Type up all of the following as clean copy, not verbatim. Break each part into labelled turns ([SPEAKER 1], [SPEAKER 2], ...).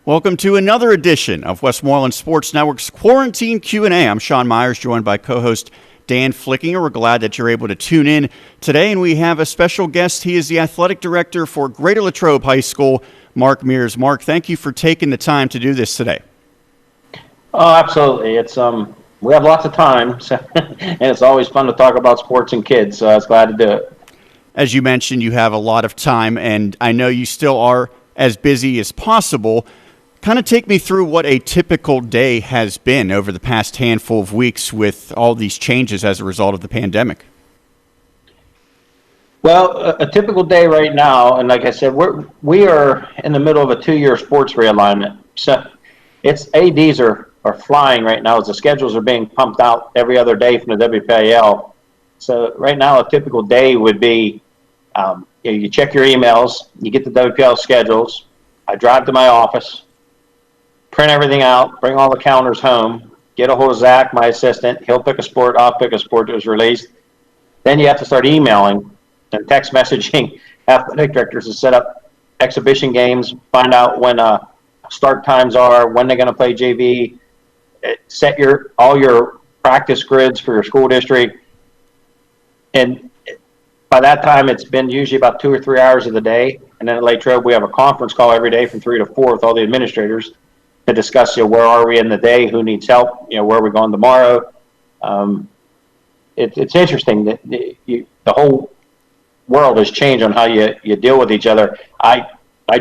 [SPEAKER 1] Welcome to another edition of Westmoreland Sports Network's Quarantine Q&A. I'm Sean Mears, joined by co-host Dan Flickinger. We're glad that you're able to tune in today, and we have a special guest. He is the athletic director for Greater Latrobe High School, Mark Mears. Mark, thank you for taking the time to do this today.
[SPEAKER 2] Oh, absolutely. It's we have lots of time, so, and it's always fun to talk about sports and kids, so I was glad to do it.
[SPEAKER 1] As you mentioned, you have a lot of time, and I know you still are as busy as possible. Kind of take me through what a typical day has been over the past handful of weeks with all these changes as a result of the pandemic.
[SPEAKER 2] Well, a typical day right now, and like I said, we are in the middle of a 2-year sports realignment. So it's ADs are flying right now as the schedules are being pumped out every other day from the WPIL. So right now, a typical day would be you check your emails, you get the WPIL schedules. I drive to my office, print everything out, bring all the calendars home, get a hold of Zach, my assistant. He'll pick a sport, I'll pick a sport that was released. Then you have to start emailing and text messaging athletic directors to set up exhibition games, find out when start times are, when they're going to play JV, set all your practice grids for your school district. And by that time, it's been usually about 2 or 3 hours of the day. And then at Latrobe, we have a conference call every day from 3 to 4 with all the administrators to discuss, where are we in the day, who needs help, where are we going tomorrow. It's interesting that the whole world has changed on how you deal with each other. I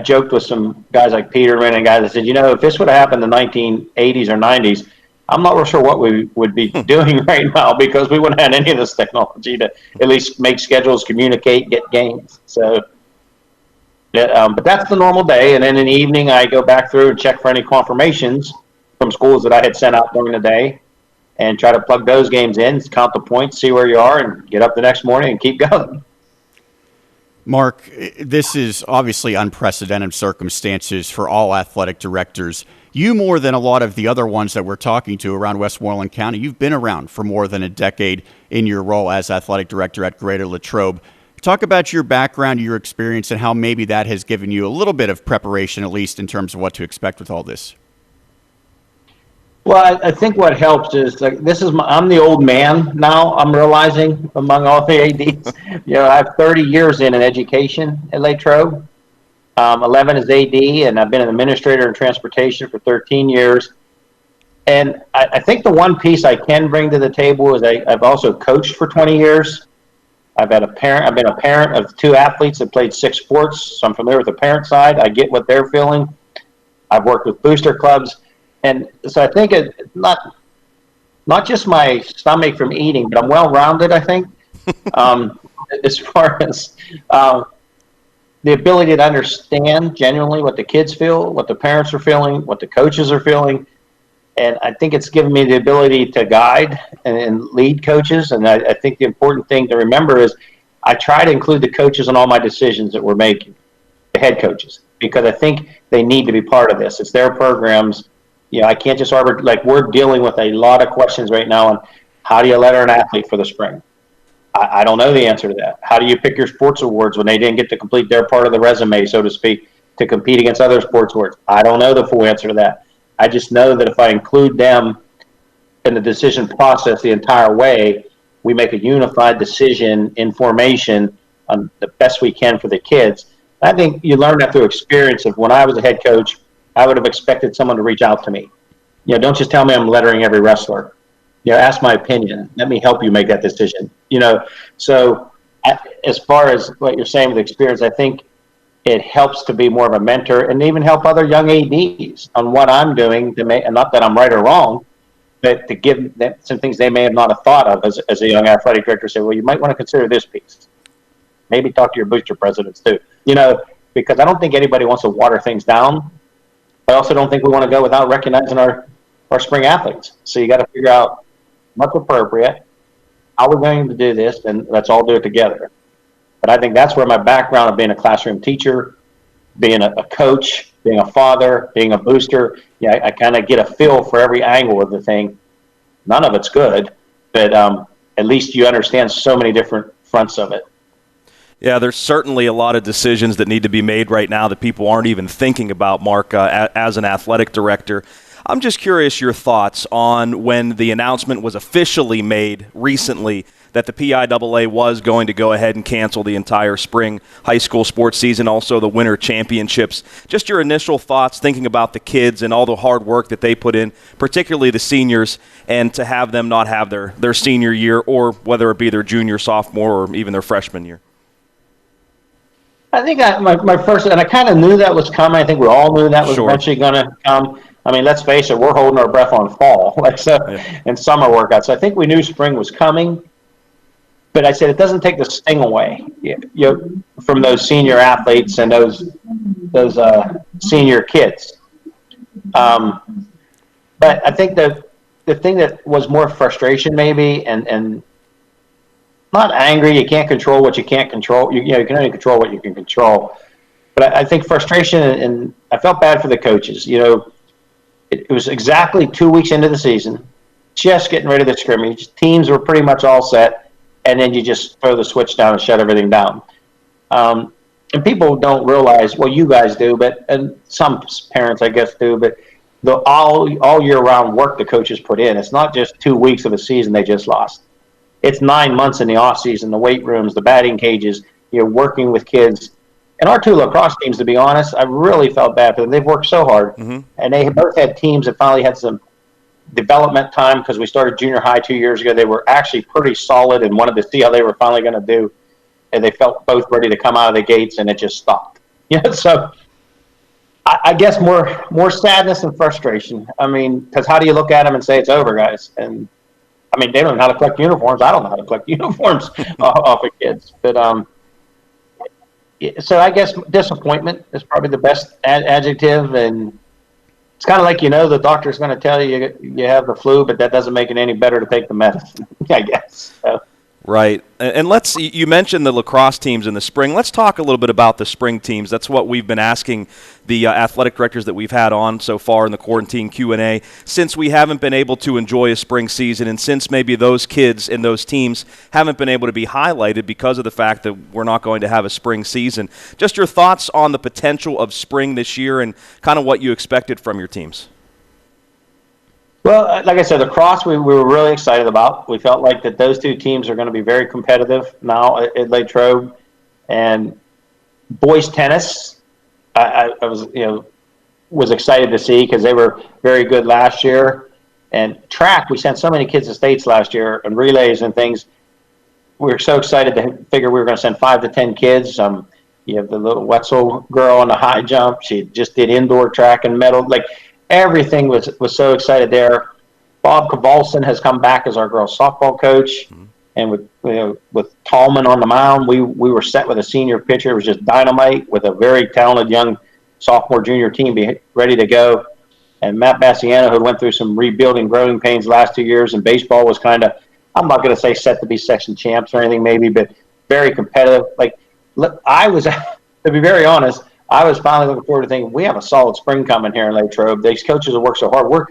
[SPEAKER 2] joked with some guys like Peterman and guys that said, if this would have happened in the 1980s or 90s, I'm not real sure what we would be doing right now, because we wouldn't have any of this technology to at least make schedules, communicate, get games. So. But that's the normal day, and then in the evening I go back through and check for any confirmations from schools that I had sent out during the day and try to plug those games in, count the points, see where you are, and get up the next morning and keep going.
[SPEAKER 1] Mark, this is obviously unprecedented circumstances for all athletic directors. You, more than a lot of the other ones that we're talking to around Westmoreland County, you've been around for more than a decade in your role as athletic director at Greater Latrobe. Talk about your background, your experience, and how maybe that has given you a little bit of preparation, at least in terms of what to expect with all this.
[SPEAKER 2] Well, I think what helps is I'm the old man now. I'm realizing among all the ADs, I have 30 years in education at Latrobe. 11 as AD, and I've been an administrator in transportation for 13 years. And I think the one piece I can bring to the table is I've also coached for 20 years. I've been a parent of 2 athletes that played 6 sports, so I'm familiar with the parent side. I get what they're feeling. I've worked with booster clubs, and so I think it's not just my stomach from eating, but I'm well-rounded, I think, as far as the ability to understand genuinely what the kids feel, what the parents are feeling, what the coaches are feeling. And I think it's given me the ability to guide and lead coaches. And I think the important thing to remember is I try to include the coaches in all my decisions that we're making, the head coaches, because I think they need to be part of this. It's their programs. I can't just we're dealing with a lot of questions right now on how do you letter an athlete for the spring? I don't know the answer to that. How do you pick your sports awards when they didn't get to complete their part of the resume, so to speak, to compete against other sports awards? I don't know the full answer to that. I just know that if I include them in the decision process the entire way, we make a unified decision information on the best we can for the kids. I think you learn that through experience. Of when I was a head coach, I would have expected someone to reach out to me. Don't just tell me I'm lettering every wrestler. Ask my opinion. Let me help you make that decision. So as far as what you're saying with experience, I think it helps to be more of a mentor and even help other young ADs on what I'm doing and not that I'm right or wrong, but to give them some things they may have not have thought of as a young athletic director. Say, well, you might want to consider this piece. Maybe talk to your booster presidents too. Because I don't think anybody wants to water things down. I also don't think we want to go without recognizing our spring athletes. So you got to figure out what's appropriate, how we're going to do this, and let's all do it together. But I think that's where my background of being a classroom teacher, being a coach, being a father, being a booster, I kind of get a feel for every angle of the thing. None of it's good, but at least you understand so many different fronts of it.
[SPEAKER 3] Yeah, there's certainly a lot of decisions that need to be made right now that people aren't even thinking about, Mark, as an athletic director. I'm just curious your thoughts on when the announcement was officially made recently that the PIAA was going to go ahead and cancel the entire spring high school sports season, also the winter championships. Just your initial thoughts thinking about the kids and all the hard work that they put in, particularly the seniors, and to have them not have their senior year, or whether it be their junior, sophomore, or even their freshman year.
[SPEAKER 2] I think my first, and I kind of knew that was coming. I think we all knew that was
[SPEAKER 3] Sure.
[SPEAKER 2] eventually going to come. I mean, let's face it, we're holding our breath on fall, and summer workouts. So I think we knew spring was coming, but I said it doesn't take the sting away, from those senior athletes and those senior kids. But I think the thing that was more frustration, maybe, and not angry. You can't control what you can't control. You can only control what you can control. But I think frustration, and I felt bad for the coaches. It was exactly 2 weeks into the season, just getting ready to the scrimmage. Teams were pretty much all set, and then you just throw the switch down and shut everything down. And people don't realize, well, you guys do, and some parents, I guess, do, but the all year-round work the coaches put in. It's not just 2 weeks of a season they just lost. It's 9 months in the off season, the weight rooms, the batting cages, working with kids. And our two lacrosse teams, to be honest, I really felt bad for them. They've worked so hard. Mm-hmm. And they both had teams that finally had some development time because we started junior high 2 years ago. They were actually pretty solid and wanted to see how they were finally going to do. And they felt both ready to come out of the gates, and it just stopped. So I guess more sadness and frustration. I mean, because how do you look at them and say it's over, guys? And I mean, they don't know how to collect uniforms. I don't know how to collect uniforms off of kids. But so I guess disappointment is probably the best adjective. And it's kind of like, the doctor's going to tell you you have the flu, but that doesn't make it any better to take the medicine, I guess. So.
[SPEAKER 3] Right. And you mentioned the lacrosse teams in the spring. Let's talk a little bit about the spring teams. That's what we've been asking the athletic directors that we've had on so far in the quarantine Q&A, since we haven't been able to enjoy a spring season, and since maybe those kids and those teams haven't been able to be highlighted because of the fact that we're not going to have a spring season. Just your thoughts on the potential of spring this year and kind of what you expected from your teams.
[SPEAKER 2] Well, like I said, the cross we were really excited about. We felt like that those two teams are going to be very competitive now at Latrobe. And boys tennis, I was excited to see because they were very good last year. And track, we sent so many kids to states last year and relays and things. We were so excited to figure we were going to send 5 to 10 kids. You have the little Wetzel girl on the high jump. She just did indoor track and medal. Everything was so excited there. Bob Kavalson has come back as our girls softball coach, and with Tallman on the mound, we were set with a senior pitcher. It was just dynamite with a very talented young sophomore junior team ready to go. And Matt Bassiano, who went through some rebuilding growing pains the last 2 years, and baseball was kind of, I'm not going to say set to be section champs or anything maybe, but very competitive. I was, to be very honest, I was finally looking forward to thinking we have a solid spring coming here in Latrobe. These coaches have worked so hard.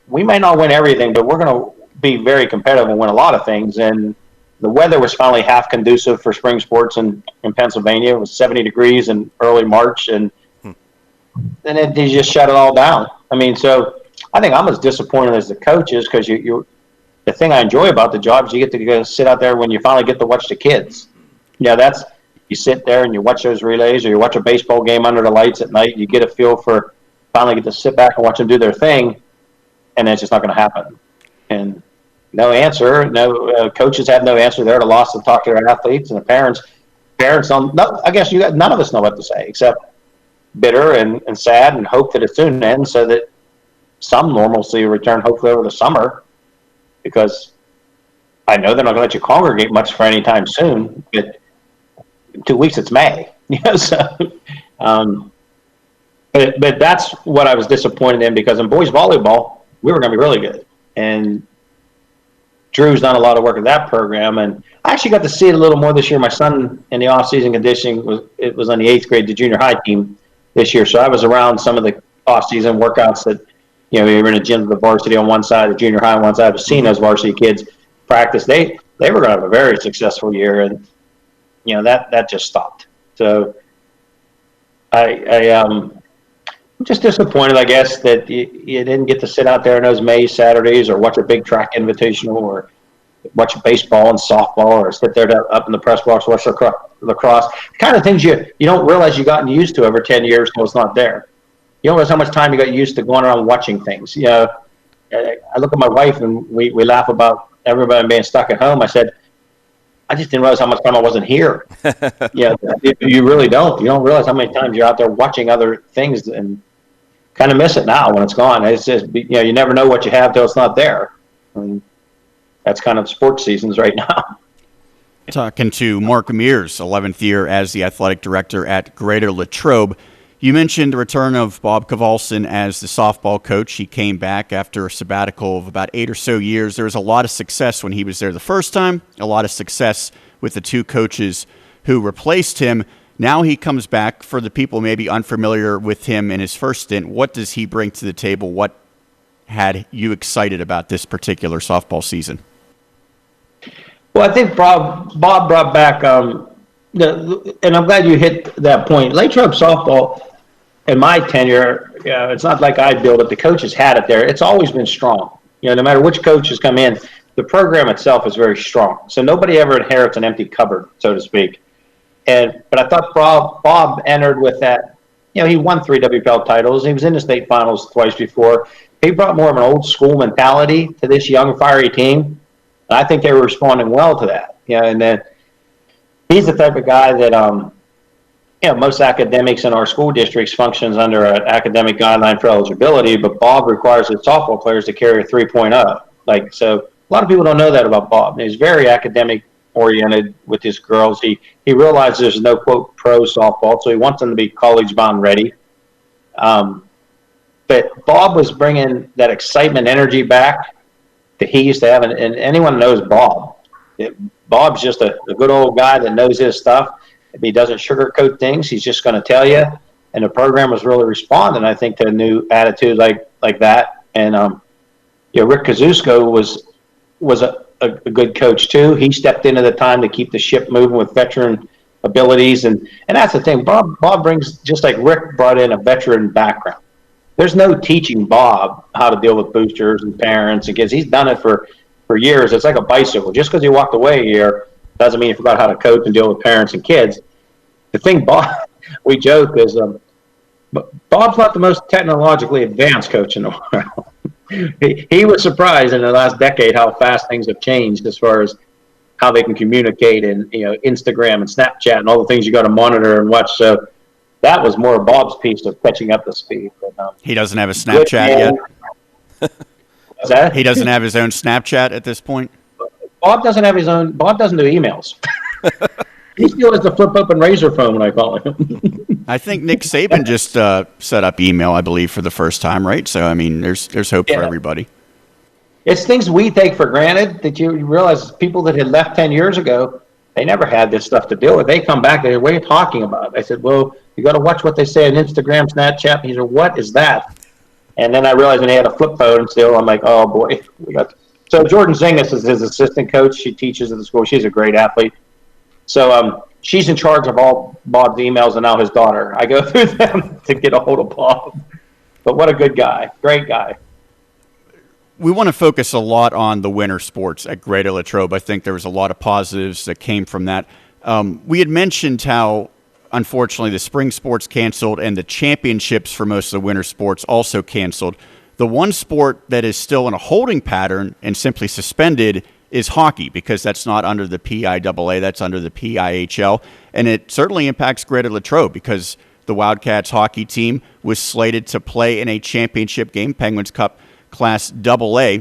[SPEAKER 2] We may not win everything, but we're going to be very competitive and win a lot of things. And the weather was finally half conducive for spring sports in Pennsylvania. It was 70 degrees in early March, and then they just shut it all down. I mean, so I think I'm as disappointed as the coaches because the thing I enjoy about the job is you get to go sit out there when you finally get to watch the kids. You sit there and you watch those relays, or you watch a baseball game under the lights at night. You get a feel for finally get to sit back and watch them do their thing, and it's just not going to happen. And no answer. No coaches have no answer. They're at a loss to talk to their athletes, and the parents don't. No, I guess none of us know what to say except bitter and sad, and hope that it soon ends so that some normalcy will return. Hopefully over the summer, because I know they're not going to let you congregate much for any time soon. But 2 weeks, it's May, but that's what I was disappointed in, because in boys volleyball, we were going to be really good. And Drew's done a lot of work with that program. And I actually got to see it a little more this year. My son in the off-season conditioning was on the 8th grade, the junior high team this year. So I was around some of the off-season workouts that, we were in a gym with the varsity on one side, the junior high on one side. I was seeing those varsity kids practice. They were going to have a very successful year. And that just stopped. So I'm just disappointed, I guess, that you didn't get to sit out there on those May Saturdays or watch a big track invitational or watch baseball and softball or sit there up in the press box, watch lacrosse. The kind of things you don't realize you gotten used to over 10 years till it's not there. You don't realize how much time you got used to going around watching things. I look at my wife and we laugh about everybody being stuck at home. I said, I just didn't realize how much time I wasn't here. You really don't. You don't realize how many times you're out there watching other things and kind of miss it now when it's gone. It's just, you never know what you have till it's not there. And that's kind of sports seasons right now.
[SPEAKER 1] Talking to Mark Mears, 11th year as the athletic director at Greater Latrobe. You mentioned the return of Bob Kowalson as the softball coach. He came back after a sabbatical of about 8 or so years. There was a lot of success when he was there the first time, a lot of success with the two coaches who replaced him. Now he comes back. For the people maybe unfamiliar with him in his first stint, what does he bring to the table? What had you excited about this particular softball season?
[SPEAKER 2] Well, I think Bob brought back, and I'm glad you hit that point. Latrobe softball, in my tenure, it's not like I built it. The coaches had it there. It's always been strong. No matter which coach has come in, the program itself is very strong. So nobody ever inherits an empty cupboard, so to speak. But I thought Bob entered with that. He won 3 WPL titles. He was in the state finals twice before. He brought more of an old school mentality to this young, fiery team. And I think they were responding well to that. And then he's the type of guy that, most academics in our school districts functions under an academic guideline for eligibility, but Bob requires his softball players to carry a 3.0. So a lot of people don't know that about Bob. He's very academic oriented with his girls. He realizes there's no quote pro softball, so he wants them to be college bound ready. But Bob was bringing that excitement, energy back that he used to have, and anyone knows Bob. Bob's just a good old guy that knows his stuff. If he doesn't sugarcoat things, he's just going to tell you. And the program was really responding, I think, to a new attitude like that. And Rick Kazusko was a good coach too. He stepped into the time to keep the ship moving with veteran abilities, and that's the thing. Bob brings, just like Rick brought in, a veteran background. There's no teaching Bob how to deal with boosters and parents and kids. He's done it for years. It's like a bicycle. Just because he walked away here doesn't mean he forgot how to coach and deal with parents and kids. The thing, Bob, we joke is, Bob's not the most technologically advanced coach in the world. He was surprised in the last decade how fast things have changed as far as how they can communicate and Instagram and Snapchat and all the things you got to monitor and watch. So that was more Bob's piece of catching up to speed. But,
[SPEAKER 1] he doesn't have a Snapchat yet.
[SPEAKER 2] What's that?
[SPEAKER 1] He doesn't have his own Snapchat at this point.
[SPEAKER 2] Bob doesn't have his own. Bob doesn't do emails. He still has the flip open razor phone when I call him.
[SPEAKER 1] I think Nick Saban just set up email, I believe, for the first time, right? So I mean, there's hope for everybody.
[SPEAKER 2] It's things we take for granted that you realize people that had left 10 years ago, they never had this stuff to deal with. They come back, they say, what are you talking about? I said, well, you got to watch what they say on Instagram, Snapchat. He said, what is that? And then I realized when he had a flip phone still, I'm like, oh boy. So Jordan Zingas is his assistant coach. She teaches at the school. She's a great athlete. So she's in charge of all Bob's emails and now his daughter. I go through them to get a hold of Bob. But what a good guy. Great guy.
[SPEAKER 1] We want to focus a lot on the winter sports at Greater Latrobe. I think there was a lot of positives that came from that. We had mentioned how, unfortunately, the spring sports canceled and the championships for most of the winter sports also canceled. The one sport that is still in a holding pattern and simply suspended is hockey, because that's not under the PIAA, that's under the PIHL. And it certainly impacts Greater Latrobe because the Wildcats hockey team was slated to play in a championship game, Penguins Cup Class AA.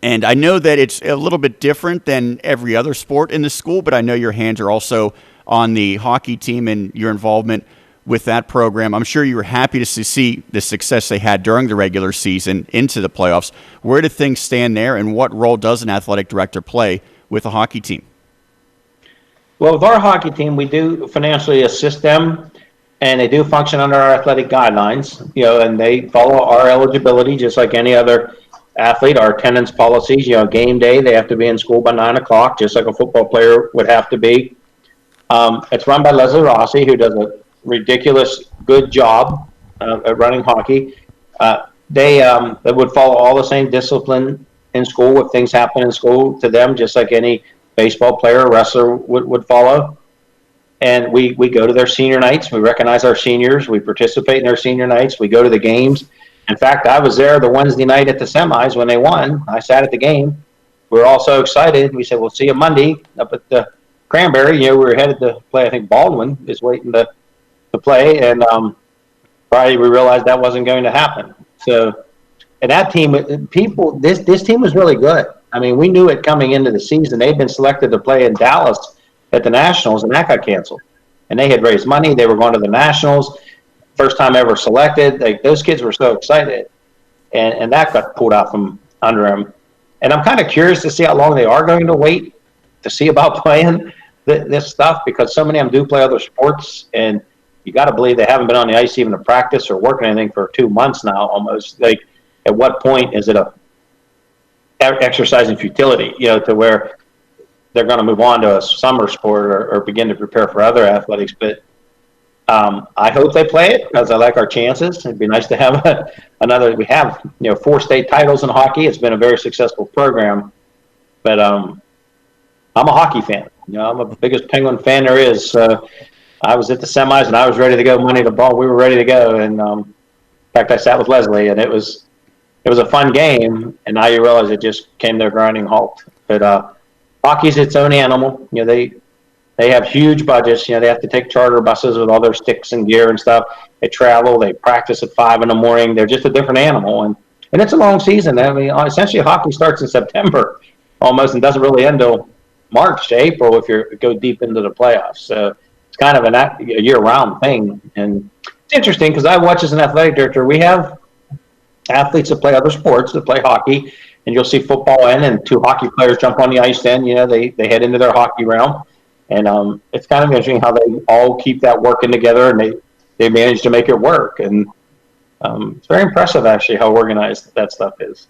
[SPEAKER 1] And I know that it's a little bit different than every other sport in the school, but I know your hands are also on the hockey team and your involvement with that program. I'm sure you were happy to see the success they had during the regular season into the playoffs. Where do things stand there, and what role does an athletic director play with a hockey team?
[SPEAKER 2] Well, with our hockey team, we do financially assist them, and they do function under our athletic guidelines, and they follow our eligibility just like any other athlete. Our attendance policies, game day, they have to be in school by 9 o'clock, just like a football player would have to be. It's run by Leslie Rossi, who does a ridiculous good job at running hockey. They would follow all the same discipline in school. If things happen in school to them, just like any baseball player or wrestler would follow. And we go to their senior nights. We recognize our seniors. We participate in their senior nights. We go to the games. In fact, I was there the Wednesday night at the semis when they won. I sat at the game. We were all so excited. We said, we'll see you Monday up at the Cranberry. We were headed to play. I think Baldwin is waiting to play. And probably we realized that wasn't going to happen. So, and that team, this team was really good. I mean, we knew it coming into the season. They'd been selected to play in Dallas at the Nationals, and that got canceled. And they had raised money. They were going to the Nationals. First time ever selected. Those kids were so excited. And that got pulled out from under them. And I'm kind of curious to see how long they are going to wait to see about playing this stuff, because so many of them do play other sports. And you got to believe they haven't been on the ice even to practice or work or anything for 2 months now almost. At what point is it a exercise in futility, to where they're going to move on to a summer sport or begin to prepare for other athletics. But I hope they play it, because I like our chances. It'd be nice to have another. We have 4 state titles in hockey. It's been a very successful program. But I'm a hockey fan. I'm the biggest Penguin fan there is. I was at the semis and I was ready to go Monday to ball. We were ready to go. And in fact, I sat with Leslie, and it was a fun game. And now you realize it just came to a grinding halt. But hockey's its own animal. They have huge budgets. They have to take charter buses with all their sticks and gear and stuff. They travel. They practice at 5 a.m. They're just a different animal, and it's a long season. I mean, essentially, hockey starts in September almost and doesn't really end till March to April if you go deep into the playoffs. So it's kind of a year-round thing, and it's interesting because I watch as an athletic director. We have athletes that play other sports, that play hockey, and you'll see football and 2 hockey players jump on the ice. Then they head into their hockey realm. And it's kind of interesting how they all keep that working together, and they manage to make it work. And it's very impressive, actually, how organized that stuff is.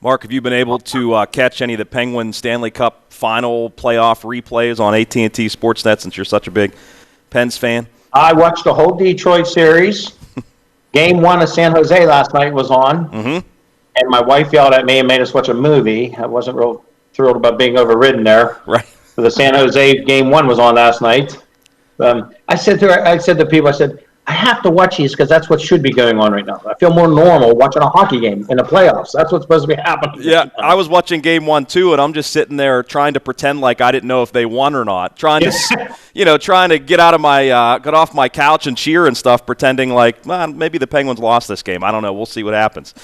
[SPEAKER 3] Mark, have you been able to catch any of the Penguins Stanley Cup final playoff replays on AT&T Sportsnet, since you're such a big Pens fan?
[SPEAKER 2] I watched the whole Detroit series. Game 1 of San Jose last night was on. Mm-hmm. And my wife yelled at me and made us watch a movie. I wasn't real thrilled about being overridden there.
[SPEAKER 3] Right.
[SPEAKER 2] The San Jose game 1 was on last night. I said to people, I have to watch these because that's what should be going on right now. I feel more normal watching a hockey game in the playoffs. That's what's supposed to be happening.
[SPEAKER 3] Yeah, I was watching game 1 too, and I'm just sitting there trying to pretend like I didn't know if they won or not. Trying to get off my couch and cheer and stuff, pretending like maybe the Penguins lost this game. I don't know. We'll see what happens.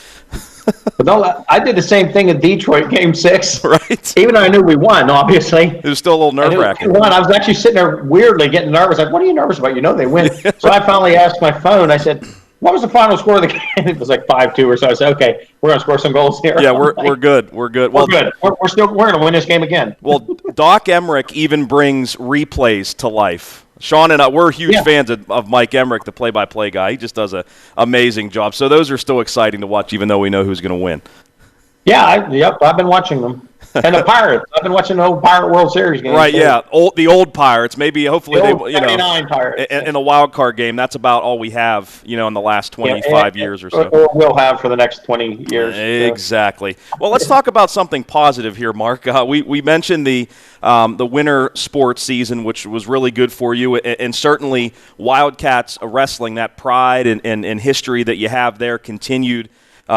[SPEAKER 2] But no, I did the same thing in Detroit, Game 6.
[SPEAKER 3] Right.
[SPEAKER 2] Even though I knew we won, obviously.
[SPEAKER 3] It was still a little nerve-wracking.
[SPEAKER 2] I was actually sitting there weirdly getting nervous. Like, what are you nervous about? They win. So I finally asked my phone. I said, what was the final score of the game? It was like 5-2 or so. I said, okay, we're going to score some goals here.
[SPEAKER 3] Yeah, we're good. We're good.
[SPEAKER 2] We're good. We're going to win this game again.
[SPEAKER 3] Well, Doc Emmerich even brings replays to life. Sean and I, we're huge fans of Mike Emmerich, the play-by-play guy. He just does an amazing job. So those are still exciting to watch, even though we know who's going to win.
[SPEAKER 2] Yeah, I've been watching them. And the Pirates. I've been watching the old Pirate World Series game.
[SPEAKER 3] Right, yeah. The old Pirates. Maybe, hopefully,
[SPEAKER 2] Pirates.
[SPEAKER 3] In a wild card game, that's about all we have, in the last 25 years or so.
[SPEAKER 2] Or we'll have for the next 20 years.
[SPEAKER 3] Exactly. Well, let's talk about something positive here, Mark. We mentioned the winter sports season, which was really good for you, and certainly Wildcats wrestling, that pride and history that you have there continued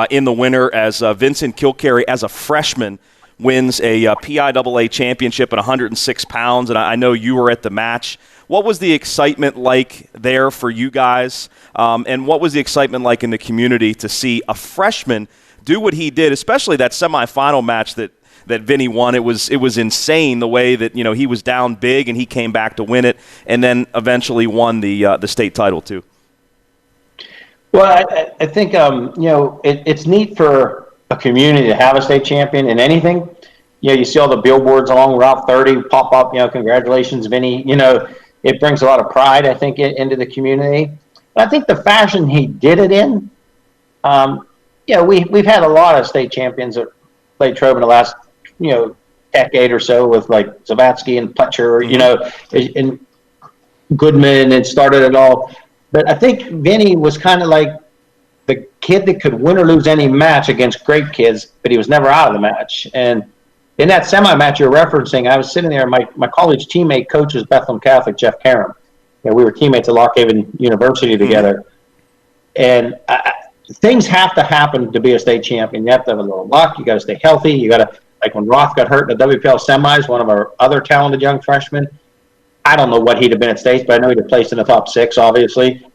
[SPEAKER 3] in the winter as Vincent Kilcarry, as a freshman, wins a PIAA championship at 106 pounds, and I know you were at the match. What was the excitement like there for you guys, and what was the excitement like in the community to see a freshman do what he did, especially that semifinal match that Vinny won? It was insane the way that he was down big and he came back to win it, and then eventually won the state title too.
[SPEAKER 2] Well, I think it's neat for a community to have a state champion in anything. You see all the billboards along Route 30 pop up. Congratulations, Vinny. It brings a lot of pride, I think, into the community. But I think the fashion he did it in. We've had a lot of state champions at Latrobe in the last decade or so with like Zavatsky and Pletcher. And Goodman and started it all. But I think Vinny was kind of like the kid that could win or lose any match against great kids, but he was never out of the match. And in that semi-match you're referencing, I was sitting there, my college teammate coach was Bethlehem Catholic, Jeff Karam. We were teammates at Lock Haven University together. And things have to happen to be a state champion. You have to have a little luck. You got to stay healthy. You got to, like when Roth got hurt in the WPL semis, one of our other talented young freshmen, I don't know what he'd have been at states, but I know he'd have placed in the top 6, obviously.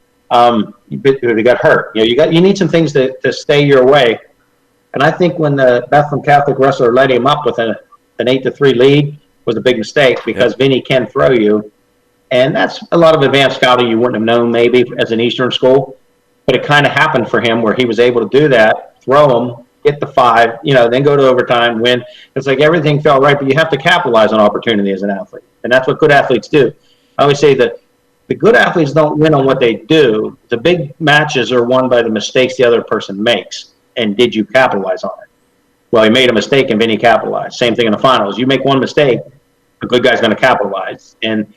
[SPEAKER 2] He got hurt. You need some things to stay your way. And I think when the Bethlehem Catholic wrestler led him up with an 8-3 lead was a big mistake because Vinny can throw you. And that's a lot of advanced scouting you wouldn't have known maybe as an Eastern school. But it kind of happened for him where he was able to do that, throw him, get the 5, then go to overtime, win. It's like everything fell right, but you have to capitalize on opportunity as an athlete. And that's what good athletes do. I always say that the good athletes don't win on what they do. The big matches are won by the mistakes the other person makes. And did you capitalize on it? Well, he made a mistake and then he capitalized. Same thing in the finals. You make one mistake, a good guy's going to capitalize. And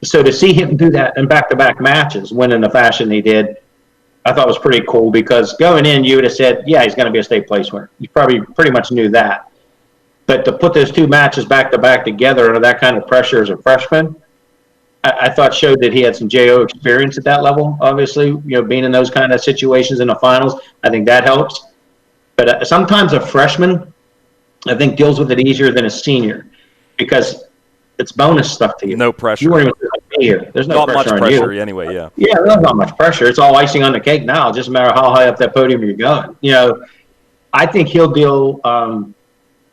[SPEAKER 2] so to see him do that in back-to-back matches, win in the fashion he did, I thought was pretty cool because going in, you would have said, yeah, he's going to be a state place winner. You probably pretty much knew that. But to put those 2 matches back-to-back together under that kind of pressure as a freshman, I thought showed that he had some JO experience at that level, obviously, being in those kind of situations in the finals. I think that helps. But sometimes a freshman, I think, deals with it easier than a senior because it's bonus stuff to you.
[SPEAKER 3] No pressure.
[SPEAKER 2] You weren't even here. There's no
[SPEAKER 3] not
[SPEAKER 2] pressure
[SPEAKER 3] much
[SPEAKER 2] on
[SPEAKER 3] pressure
[SPEAKER 2] you.
[SPEAKER 3] Anyway, yeah.
[SPEAKER 2] Yeah, there's not much pressure. It's all icing on the cake now. It doesn't matter how high up that podium you're going. I think he'll deal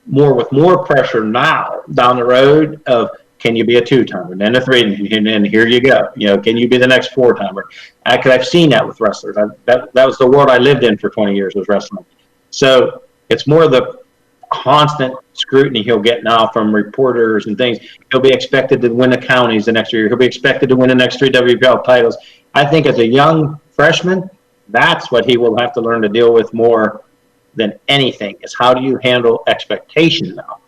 [SPEAKER 2] more with more pressure now down the road of can you be a 2-timer, then a 3, and here you go. Can you be the next 4-timer? I've seen that with wrestlers. That was the world I lived in for 20 years was wrestling. So it's more the constant scrutiny he'll get now from reporters and things. He'll be expected to win the counties the next year. He'll be expected to win the next 3 WPL titles. I think as a young freshman, that's what he will have to learn to deal with more than anything is how do you handle expectation now?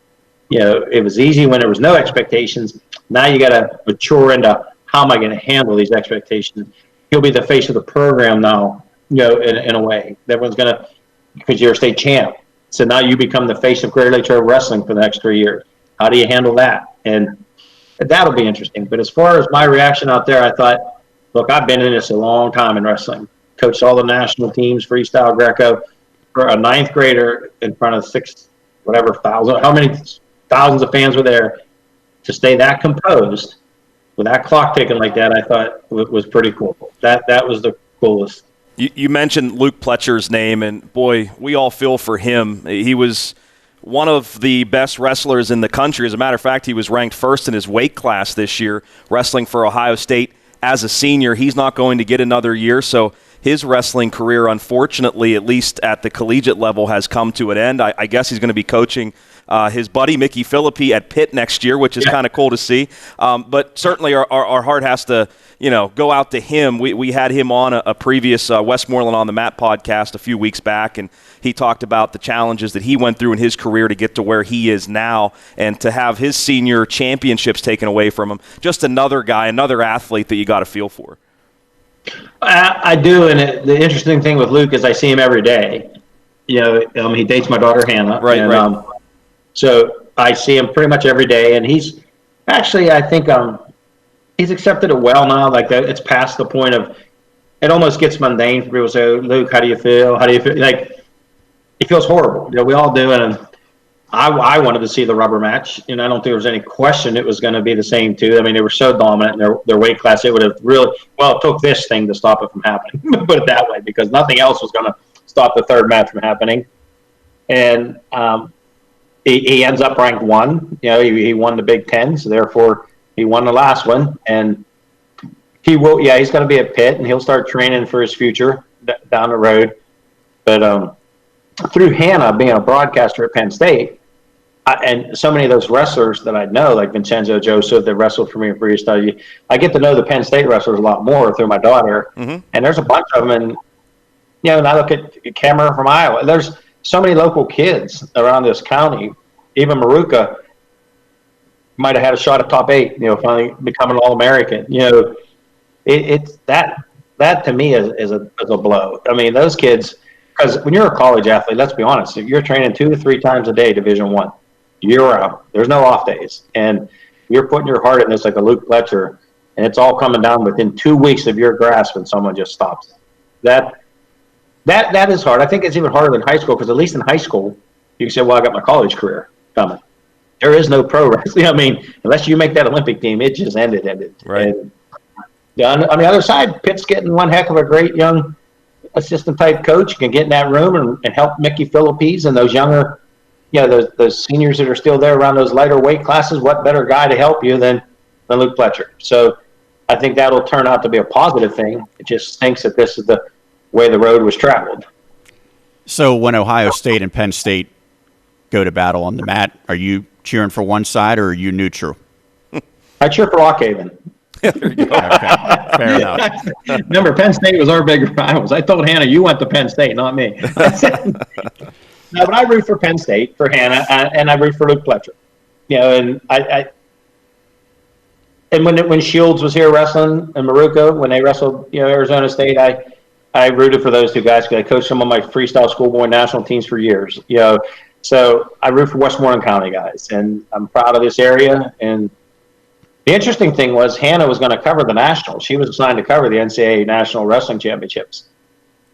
[SPEAKER 2] It was easy when there was no expectations. Now you got to mature into how am I going to handle these expectations? He'll be the face of the program now, in a way. Everyone's going to, because you're a state champ. So now you become the face of Greater Latrobe wrestling for the next 3 years. How do you handle that? And that'll be interesting. But as far as my reaction out there, I thought, look, I've been in this a long time in wrestling. Coached all the national teams, freestyle, Greco. For a 9th grader in front of 6,000, how many thousands of fans were there, to stay that composed with that clock ticking like that, I thought was pretty cool. That was the coolest.
[SPEAKER 3] You mentioned Luke Pletcher's name, and boy, we all feel for him. He was one of the best wrestlers in the country. As a matter of fact, he was ranked first in his weight class this year, wrestling for Ohio State as a senior. He's not going to get another year, so his wrestling career, unfortunately, at least at the collegiate level, has come to an end. I guess he's going to be coaching his buddy Mickey Philippi at Pitt next year, which is kind of cool to see. But certainly our heart has to, go out to him. We had him on a previous Westmoreland on the Mat podcast a few weeks back, and he talked about the challenges that he went through in his career to get to where he is now, and to have his senior championships taken away from him. Just another guy, another athlete that you got to feel for.
[SPEAKER 2] I do, and the interesting thing with Luke is I see him every day. He dates my daughter Hannah,
[SPEAKER 3] right.
[SPEAKER 2] So I see him pretty much every day, and he's actually, I think, he's accepted it well now. Like that, it's past the point of it almost gets mundane for people to say, "Luke, how do you feel? How do you feel?" Like he feels horrible. We all do, and I wanted to see the rubber match, and I don't think there was any question it was going to be the same too. I mean, they were so dominant in their weight class. It would have really, it took this thing to stop it from happening, put it that way, because nothing else was going to stop the third match from happening. And he ends up ranked 1. He won the Big Ten, so therefore he won the last one. And he's going to be at Pitt, and he'll start training for his future down the road. But through Hannah being a broadcaster at Penn State, and so many of those wrestlers that I know, like Vincenzo Joseph that wrestled for me in freestyle, I get to know the Penn State wrestlers a lot more through my daughter. Mm-hmm. And there's a bunch of them. And, and I look at Cameron from Iowa. There's so many local kids around this county. Even Maruka might have had a shot at top 8, finally becoming an All-American. It's that to me is a blow. I mean, those kids, because when you're a college athlete, let's be honest, if you're training 2 to 3 times a day, Division I, year out, there's no off days, and you're putting your heart in this like a Luke Fletcher, and it's all coming down within 2 weeks of your grasp, and someone just stops it. That is hard. I think it's even harder than high school, because at least in high school, you can say, well, I got my college career coming. There is no pro wrestling. I mean, unless you make that Olympic team, it just ended.
[SPEAKER 3] Right.
[SPEAKER 2] And on the other side, Pitt's getting one heck of a great young assistant-type coach. You can get in that room and help Mickey Philippes and those younger, those seniors that are still there around those lighter weight classes. What better guy to help you than Luke Fletcher? So I think that'll turn out to be a positive thing. It just stinks that this is the way the road was traveled.
[SPEAKER 1] So when Ohio State and Penn State go to battle on the mat, are you cheering for one side or are you neutral?
[SPEAKER 2] I cheer for Lockhaven.
[SPEAKER 1] Okay, fair enough.
[SPEAKER 2] Remember, Penn State was our big rivals. I told Hannah, you went to Penn State, not me. No, but I root for Penn State, for Hannah, and I root for Luke Fletcher. And and when Shields was here wrestling in Maruka, when they wrestled, Arizona State, I rooted for those two guys because I coached some of my freestyle schoolboy national teams for years. So I root for Westmoreland County guys, and I'm proud of this area. And the interesting thing was Hannah was going to cover the national. She was assigned to cover the NCAA National Wrestling Championships,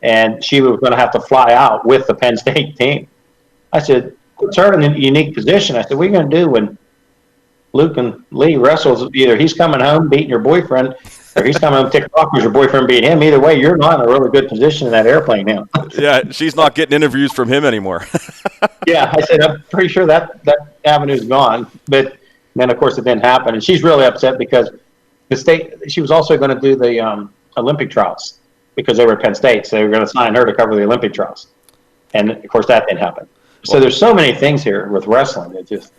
[SPEAKER 2] and she was going to have to fly out with the Penn State team. I said, it's her in a unique position. I said, what are you going to do when Luke and Lee wrestles? Either he's coming home beating your boyfriend, or he's coming home ticked off because your boyfriend beat him. Either way, you're not in a really good position in that airplane now.
[SPEAKER 3] Yeah, she's not getting interviews from him anymore.
[SPEAKER 2] Yeah, I said, I'm pretty sure that avenue's gone. But then, of course, it didn't happen. And she's really upset because she was also going to do the Olympic trials because they were at Penn State. So they were going to sign her to cover the Olympic trials. And, of course, that didn't happen. So there's so many things here with wrestling.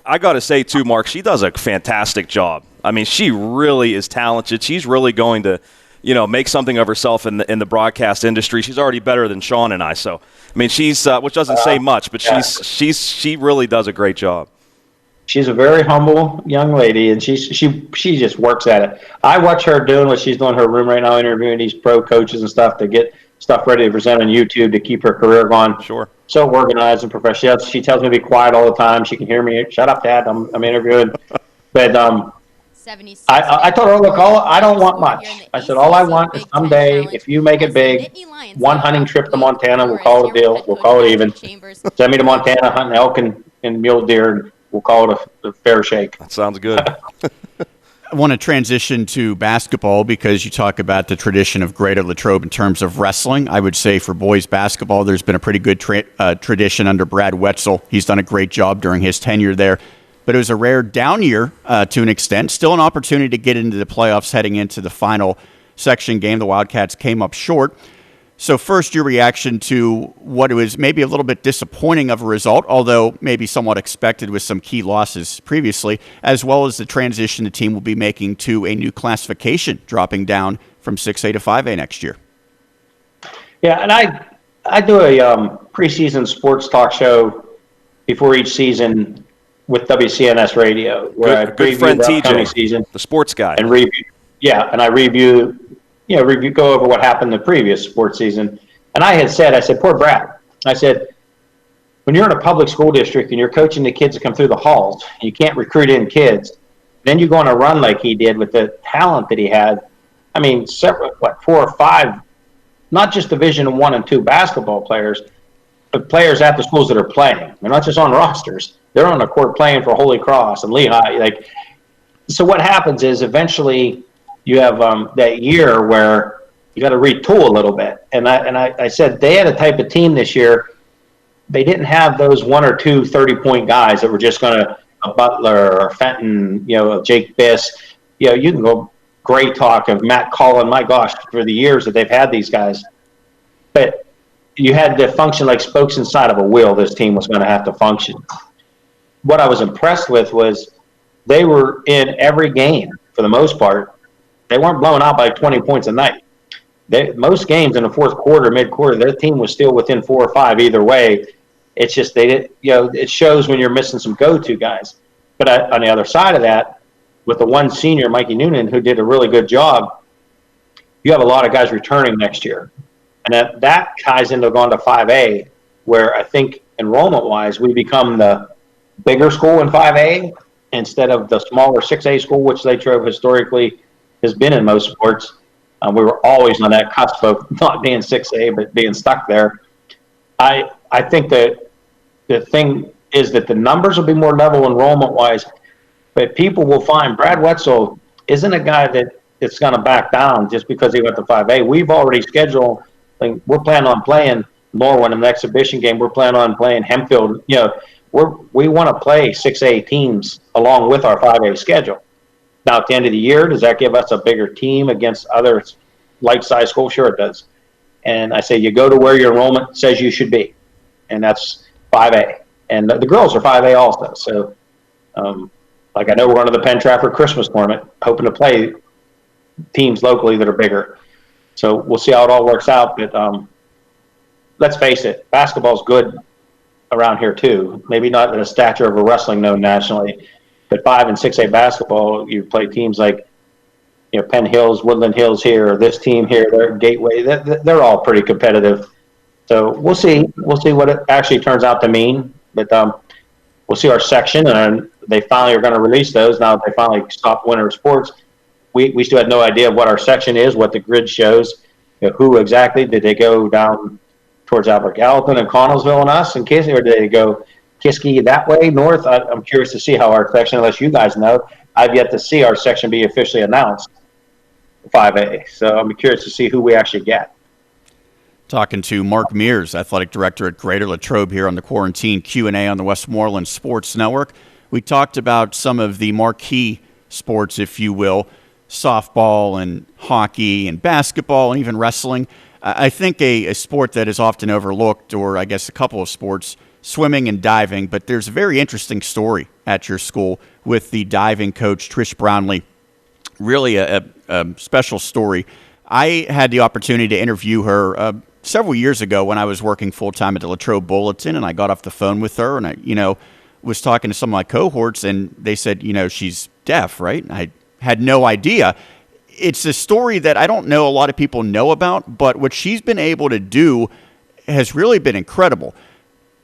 [SPEAKER 3] I got to say, too, Mark, she does a fantastic job. I mean, she really is talented. She's really going to, make something of herself in the broadcast industry. She's already better than Sean and I. So, I mean, she's which doesn't say much, but she really does a great job.
[SPEAKER 2] She's a very humble young lady, and she just works at it. I watch her doing what she's doing in her room right now, interviewing these pro coaches and stuff to get stuff ready to present on YouTube to keep her career going.
[SPEAKER 3] Sure.
[SPEAKER 2] So organized and professional. She tells me to be quiet all the time. She can hear me. Shut up, Dad. I'm interviewing. But I told her, look, I don't want much. I said, all I want is someday, if you make it big, one hunting trip to Montana, we'll call it a deal. We'll call it even. Send me to Montana hunting elk and mule deer, and we'll call it a fair shake.
[SPEAKER 3] That sounds good.
[SPEAKER 1] I want to transition to basketball because you talk about the tradition of Greater Latrobe in terms of wrestling. I would say for boys basketball, there's been a pretty good tradition under Brad Wetzel. He's done a great job during his tenure there. But it was a rare down year to an extent. Still an opportunity to get into the playoffs heading into the final section game. The Wildcats came up short. So first, your reaction to what was maybe a little bit disappointing of a result, although maybe somewhat expected with some key losses previously, as well as the transition the team will be making to a new classification, dropping down from 6A to 5A next year.
[SPEAKER 2] Yeah, and I do a preseason sports talk show before each season with WCNS Radio, where I
[SPEAKER 3] good friend TJ,
[SPEAKER 2] season,
[SPEAKER 3] the sports guy,
[SPEAKER 2] and review. Yeah, and I review. Go over what happened the previous sports season. And I said, poor Brad. I said, when you're in a public school district and you're coaching the kids that come through the halls, you can't recruit in kids. Then you go on a run like he did with the talent that he had. I mean, 4 or 5, not just Division I and II basketball players, but players at the schools that are playing. They're not just on rosters. They're on the court playing for Holy Cross and Lehigh. So what happens is eventually you have that year where you got to retool a little bit. And I said they had a type of team this year. They didn't have those 1 or 2 30-point guys that were just going to Butler or Fenton, Jake Biss. You can go great talk of Matt Collin. My gosh, for the years that they've had these guys. But you had to function like spokes inside of a wheel. This team was going to have to function. What I was impressed with was they were in every game for the most part. They weren't blown out by 20 points a night. Most games in the fourth quarter, mid-quarter, their team was still within 4 or 5 either way. It's just it shows when you're missing some go-to guys. But on the other side of that, with the one senior, Mikey Noonan, who did a really good job, you have a lot of guys returning next year. And that ties into going to 5A, where I think enrollment-wise, we become the bigger school in 5A instead of the smaller 6A school, which Latrobe historically has been in most sports. We were always on that cusp of not being 6A, but being stuck there. I think that the thing is that the numbers will be more level enrollment-wise, but people will find Brad Wetzel isn't a guy that's going to back down just because he went to 5A. We've already scheduled, like, we're planning on playing Norwin in the exhibition game. We're planning on playing Hempfield. We want to play 6A teams along with our 5A schedule. Now, at the end of the year, does that give us a bigger team against other like-sized schools? Sure, it does. And I say you go to where your enrollment says you should be, and that's 5A. And the girls are 5A also. So, I know we're going to the Penn Trafford Christmas tournament, hoping to play teams locally that are bigger. So we'll see how it all works out. But let's face it, basketball's good around here too. Maybe not in the stature of a wrestling known nationally, but 5 and 6A basketball, you play teams like Penn Hills, Woodland Hills here, or this team here, they're Gateway. They're all pretty competitive. So we'll see. We'll see what it actually turns out to mean. But we'll see our section, and they finally are going to release those now that they finally stopped Winter Sports. We still had no idea of what our section is, what the grid shows, who exactly. Did they go down towards Albert Gallatin and Connellsville and us and Kiski, or did they go Kiski that way north? I'm curious to see how our section, unless you guys know. I've yet to see our section be officially announced, 5A. So I'm curious to see who we actually get.
[SPEAKER 1] Talking to Mark Mears, athletic director at Greater Latrobe, here on the Quarantine Q&A on the Westmoreland Sports Network. We talked about some of the marquee sports, if you will, softball and hockey and basketball and even wrestling. I think a sport that is often overlooked, or I guess a couple of sports, swimming and diving, but there's a very interesting story at your school with the diving coach, Trish Brownlee. Really a special story. I had the opportunity to interview her several years ago when I was working full-time at the Latrobe Bulletin, and I got off the phone with her, and I, was talking to some of my cohorts, and they said, she's deaf, right? And I had no idea. It's a story that I don't know a lot of people know about, but what she's been able to do has really been incredible.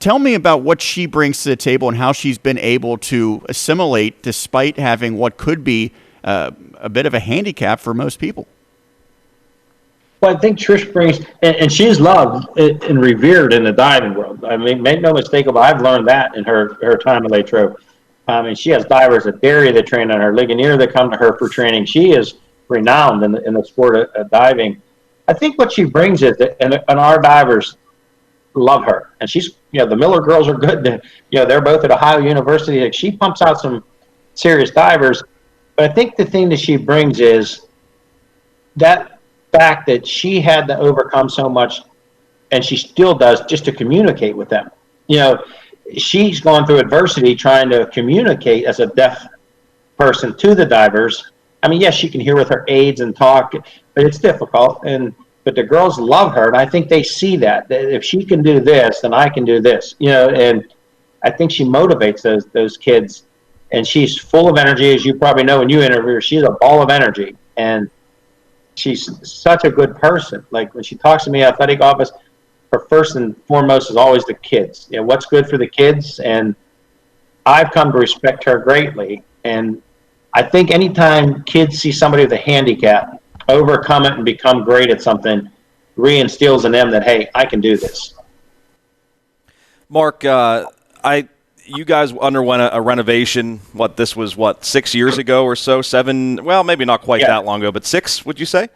[SPEAKER 1] Tell me about what she brings to the table and how she's been able to assimilate despite having what could be a bit of a handicap for most people.
[SPEAKER 2] Well, I think Trish brings, and she's loved and revered in the diving world. I mean, make no mistake about it, I've learned that in her time at Latrobe. She has divers at Derry that train on her, Ligonier that come to her for training. She is renowned in the sport of diving. I think what she brings is that, and our divers love her. And she's, the Miller girls are good. They're both at Ohio University. Like, she pumps out some serious divers. But I think the thing that she brings is that fact that she had to overcome so much, and she still does, just to communicate with them. She's gone through adversity trying to communicate as a deaf person to the divers. I mean, yes, she can hear with her aids and talk, but it's difficult. But the girls love her, and I think they see that if she can do this, then I can do this. And I think she motivates those kids, and she's full of energy, as you probably know when you interview her. She's a ball of energy, and she's such a good person. Like, when she talks to me in the athletic office, her first and foremost is always the kids. What's good for the kids, and I've come to respect her greatly. And I think anytime kids see somebody with a handicap overcome it and become great at something, reinstills in them that, hey, I can do this.
[SPEAKER 3] Mark, you guys underwent a renovation. This was 6 years ago or so? 7? Well, maybe not quite that long ago, but 6, would you say?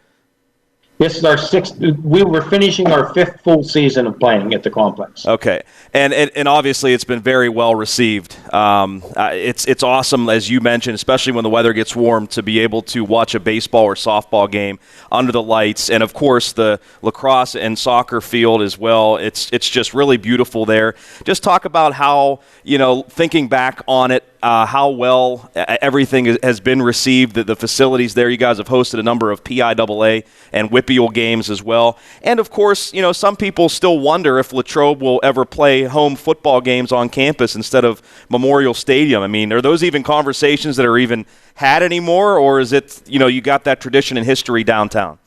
[SPEAKER 2] This is our 6th. We were finishing our 5th full season of playing at the complex.
[SPEAKER 3] Okay, and obviously it's been very well received. It's awesome, as you mentioned, especially when the weather gets warm, to be able to watch a baseball or softball game under the lights, and of course the lacrosse and soccer field as well. It's just really beautiful there. Just talk about how, thinking back on it, how well everything has been received, the facilities there. You guys have hosted a number of PIAA and WPIAL games as well. And, of course, some people still wonder if Latrobe will ever play home football games on campus instead of Memorial Stadium. I mean, are those even conversations that are even had anymore, or is it, you got that tradition and history downtown?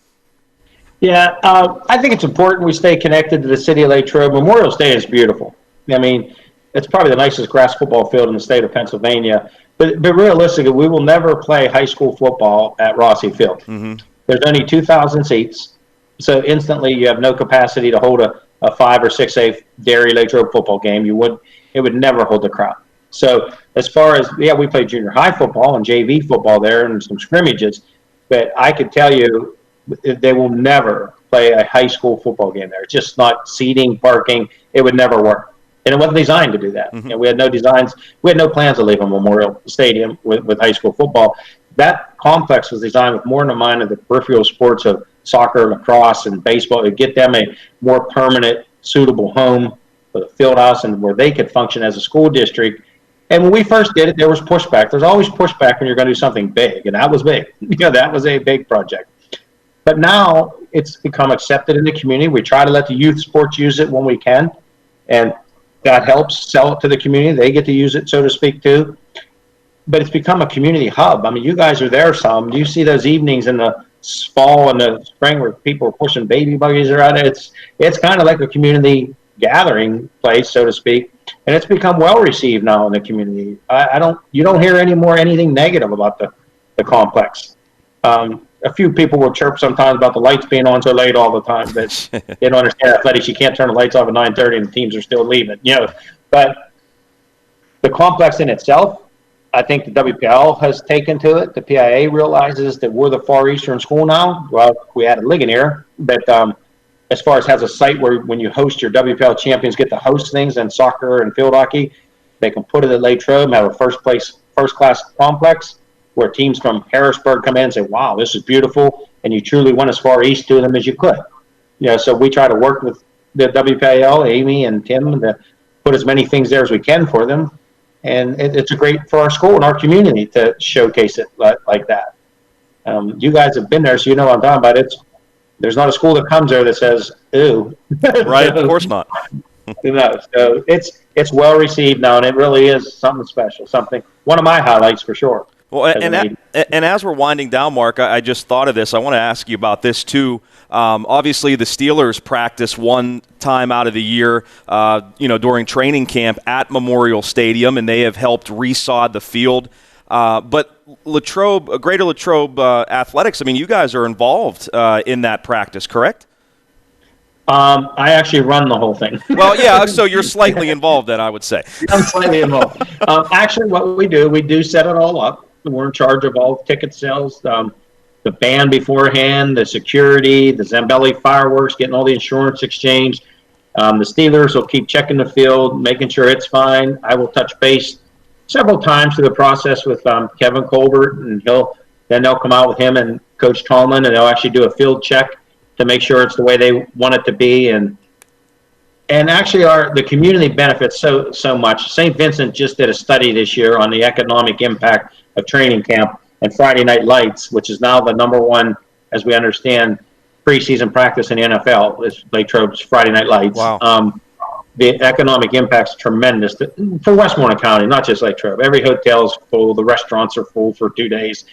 [SPEAKER 2] Yeah, I think it's important we stay connected to the city of Latrobe. Memorial Stadium is beautiful. I mean, it's probably the nicest grass football field in the state of Pennsylvania. But realistically, we will never play high school football at Rossi Field.
[SPEAKER 3] Mm-hmm.
[SPEAKER 2] There's only 2,000 seats, so instantly you have no capacity to hold a 5 or 6A Derry Latrobe football game. It would never hold the crowd. So as far as, we played junior high football and JV football there and some scrimmages, but I could tell you they will never play a high school football game there. It's just not seating, parking. It would never work. And it wasn't designed to do that.
[SPEAKER 3] Mm-hmm.
[SPEAKER 2] We had no designs. We had no plans to leave a Memorial Stadium with high school football. That complex was designed with more in mind of the peripheral sports of soccer, lacrosse, and baseball to get them a more permanent, suitable home with a field house and where they could function as a school district. And when we first did it, there was pushback. There's always pushback when you're going to do something big, and that was big. That was a big project. But now it's become accepted in the community. We try to let the youth sports use it when we can, and that helps sell it to the community. They get to use it, so to speak, too. But it's become a community hub. I mean, you guys are there some. Do you see those evenings in the fall and the spring where people are pushing baby buggies around? It's kind of like a community gathering place, so to speak. And it's become well received now in the community. You don't hear anything negative about the complex. A few people will chirp sometimes about the lights being on so late all the time, but they don't understand athletics. You can't turn the lights off at 9:30 and the teams are still leaving. But the complex in itself, I think the WPL has taken to it. The PIA realizes that we're the Far Eastern school now. Well, we added Ligonier, but as far as has a site where when you host your WPL champions get to host things in soccer and field hockey, they can put it at Latrobe and have a first class complex where teams from Harrisburg come in and say, wow, this is beautiful, and you truly went as far east to them as you could. So we try to work with the WPIL, Amy and Tim, to put as many things there as we can for them. And it's great for our school and our community to showcase it like that. You guys have been there, so you know what I'm talking about. There's not a school that comes there that says, ooh.
[SPEAKER 3] Right, of course not.
[SPEAKER 2] So it's well received now, and it really is something special, one of my highlights for sure.
[SPEAKER 3] Well, and as we're winding down, Mark, I just thought of this. I want to ask you about this, too. Obviously, the Steelers practice one time out of the year, during training camp at Memorial Stadium, and they have helped resod the field. But Latrobe, Greater Latrobe Athletics, I mean, you guys are involved in that practice, correct?
[SPEAKER 2] I actually run the whole thing.
[SPEAKER 3] Well, yeah, so you're slightly involved then, I would say.
[SPEAKER 2] I'm slightly involved. Actually, what we do set it all up. We're in charge of all ticket sales, the band beforehand, the security, the Zambelli fireworks, getting all the insurance exchanged. The Steelers will keep checking the field, making sure it's fine. I will touch base several times through the process with Kevin Colbert, and they'll come out with him and Coach Tomlin, and they'll actually do a field check to make sure it's the way they want it to be. And actually the community benefits so much. St. Vincent just did a study this year on the economic impact of training camp and Friday Night Lights, which is now the number one, as we understand, preseason practice in the NFL is Latrobe's Friday Night Lights.
[SPEAKER 3] Wow.
[SPEAKER 2] The economic impact's tremendous for Westmoreland County, not just Latrobe. Every hotel's full. The restaurants are full for 2 days.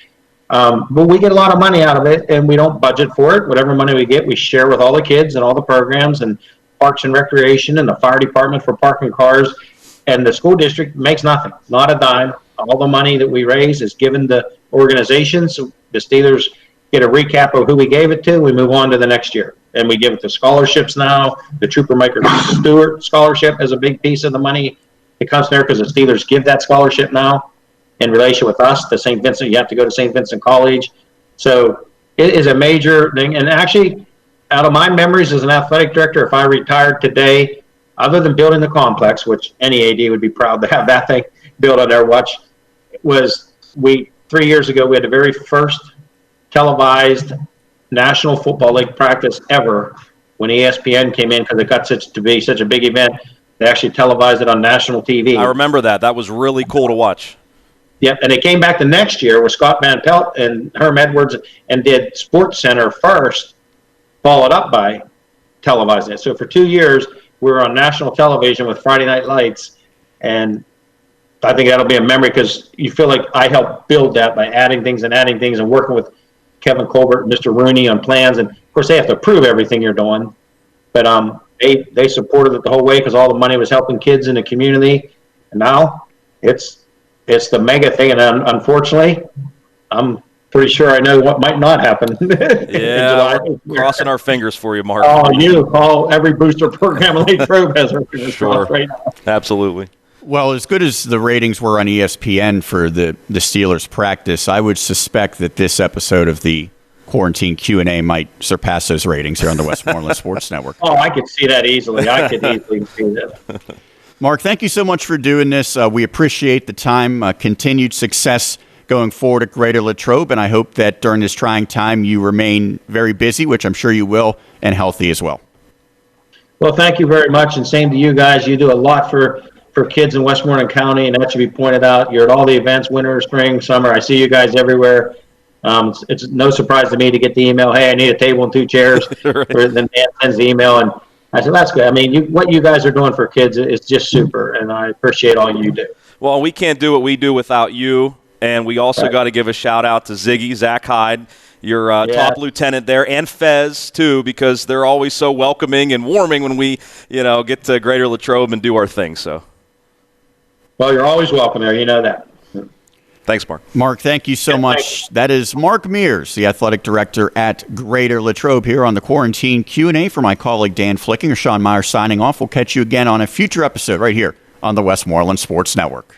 [SPEAKER 2] But we get a lot of money out of it, and we don't budget for it. Whatever money we get, we share with all the kids and all the programs and Parks and Recreation and the fire department for parking cars. And the school district makes nothing, not a dime. All the money that we raise is given to organizations. So the Steelers get a recap of who we gave it to. We move on to the next year. And we give it to scholarships now. The Trooper Michael Stewart scholarship is a big piece of the money that comes there because the Steelers give that scholarship now in relation with us to St. Vincent. You have to go to St. Vincent College. So it is a major thing. And actually, out of my memories as an athletic director, if I retired today, other than building the complex, which any AD would be proud to have that thing built on their watch, was 3 years ago, we had the very first televised National Football League practice ever when ESPN came in because it got to be such a big event. They actually televised it on national TV.
[SPEAKER 3] I remember that. That was really cool to watch.
[SPEAKER 2] Yep, and they came back the next year with Scott Van Pelt and Herm Edwards and did Sports Center first, followed up by televising it. So for 2 years, we were on national television with Friday Night Lights, and I think that'll be a memory because you feel like I helped build that by adding things and working with Kevin Colbert and Mr. Rooney on plans. And, of course, they have to approve everything you're doing, but they supported it the whole way because all the money was helping kids in the community, and now it's the mega thing. And unfortunately, I'm pretty sure I know what might not happen.
[SPEAKER 3] Yeah, we're crossing our fingers for you, Mark.
[SPEAKER 2] Every booster program in Latrobe has their fingers crossed right now.
[SPEAKER 3] Absolutely.
[SPEAKER 1] Well, as good as the ratings were on ESPN for the Steelers practice, I would suspect that this episode of the Quarantine Q&A might surpass those ratings here on the Westmoreland Sports Network.
[SPEAKER 2] Oh, I could see that easily. I could easily see that.
[SPEAKER 1] Mark, thank you so much for doing this. We appreciate the time. Continued success going forward at Greater Latrobe, and I hope that during this trying time you remain very busy, which I'm sure you will, and healthy as well.
[SPEAKER 2] Well, thank you very much, and same to you guys. You do a lot for kids in Westmoreland County, and that should be pointed out. You're at all the events, winter, spring, summer. I see you guys everywhere. It's no surprise to me to get the email, hey, I need a table and 2 chairs.
[SPEAKER 3] Right.
[SPEAKER 2] Then Dan sends the email, and I said, that's good. I mean, what you guys are doing for kids is just super, and I appreciate all you do.
[SPEAKER 3] Well, we can't do what we do without you, and we also got to give a shout-out to Ziggy, Zach Hyde, your top lieutenant there, and Fez, too, because they're always so welcoming and warming when we, get to Greater Latrobe and do our thing. So,
[SPEAKER 2] well, you're always welcome there. You know that.
[SPEAKER 3] Thanks, Mark.
[SPEAKER 1] Mark, thank you so much. That is Mark Mears, the athletic director at Greater Latrobe, here on the Quarantine Q&A for my colleague Dan Flicking or Sean Meyer signing off. We'll catch you again on a future episode right here on the Westmoreland Sports Network.